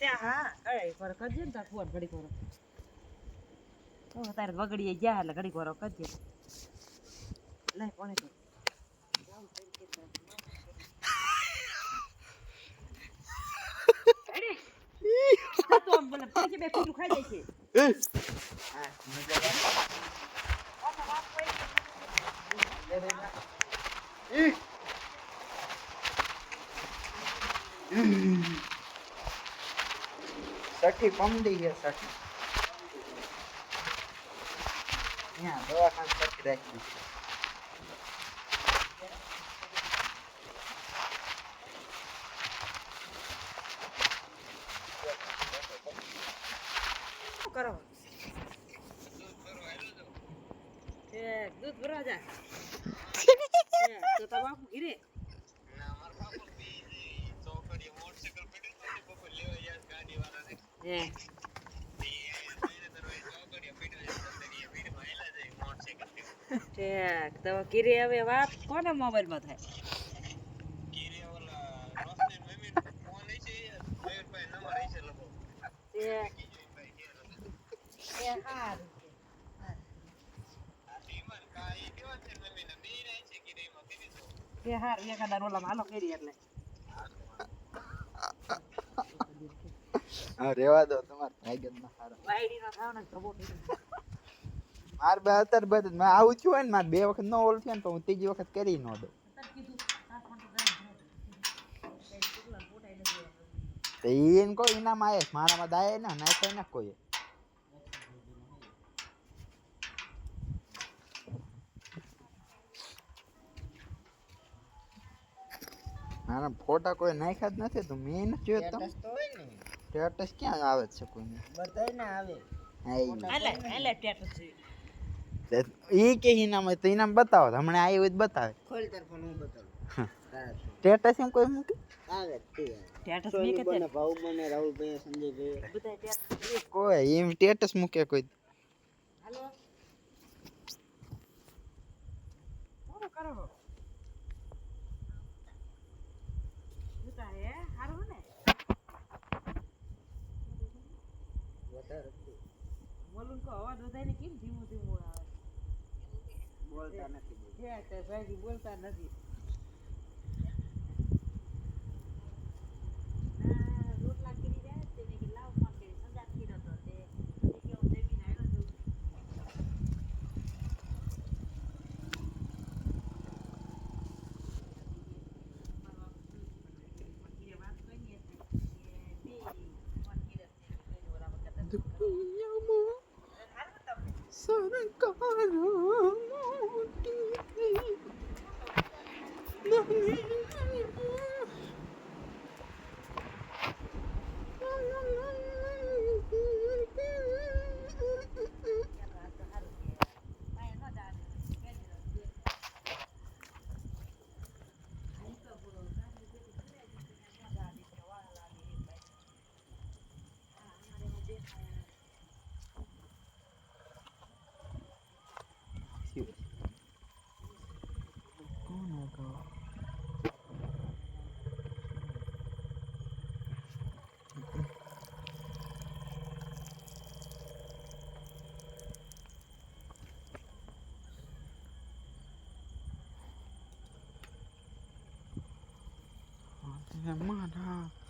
હા કઈ કરો કરજે ને તાર ફોન ઘડી કરો તારે વગડીએ ગયા એટલે ઘડી કરો કરજે લઈ કોને તો તો આમ બોલે પછી બે કુટું ખાઈ જાય છે સઠી પમડી છે સઠી અહીંયા દવાખાને સઠી રાખી કરો દૂધ ભરવા જા તો તાર બાપુ ઘીરે ના માર બાપુ બી ચોકડી મોટરસાઇકલ પડી તો બપોર લેવા યાર ગાડી વાળાને તો કીરે હવે વાત કોને મોબાઈલ માં થાય કીરે ઓલા રોશની મમ્મી ફોન લઈ છે મયુરભાઈ નંબર લઈ છે લોકો એ હાર કે હાર એકાદા રોલા હાલો કરી એટલે હા રેવા દો તમાર ભાઈગન ના હારા વાયડી નો થાવ ને ખબર માર બે અત્યારે બધું મે આવું છું ને માર બે વખત નો ઓલ થયો ને તો હું ત્રીજી વખત કરી નો દઉં તો ઈન કોઈ ઇનામ આયે મારામાં દાય ને નાખે ને કોઈ મારા ફોટા કોઈ નાખ્યા જ નથી તો મેં નથી જોયો તો સ્ટેટસ ક્યાં આવે છે કોઈને બધાય ના આવે એટલે ટેટસ છે ઈ કે ઇનામ તો ઇનામ બતાવો હમણાં આવ્યું જ બતાવે ખોલ તાર ફોન હું બતાવું સ્ટેટસ એમ કોઈ મૂકે આવે ટેટસ મે કે તે ભાવ મને રાહુલભાઈ સંજયભાઈ બધા ટેટસ કોઈ એમ સ્ટેટસ મૂકે કોઈ હાલો કોણ કરો હે હારું ને વધારે બોલું કો અવાજ વધારે કેમ ધીમું ધીમું આવે બોલતા નથી તે ભાઈ બોલતા નથી રોટલા કરી જાય તેને કે લાવ ફોન કરી સંજાત કીધો તો તે કેવું દેવીને આવ્યો જો મારા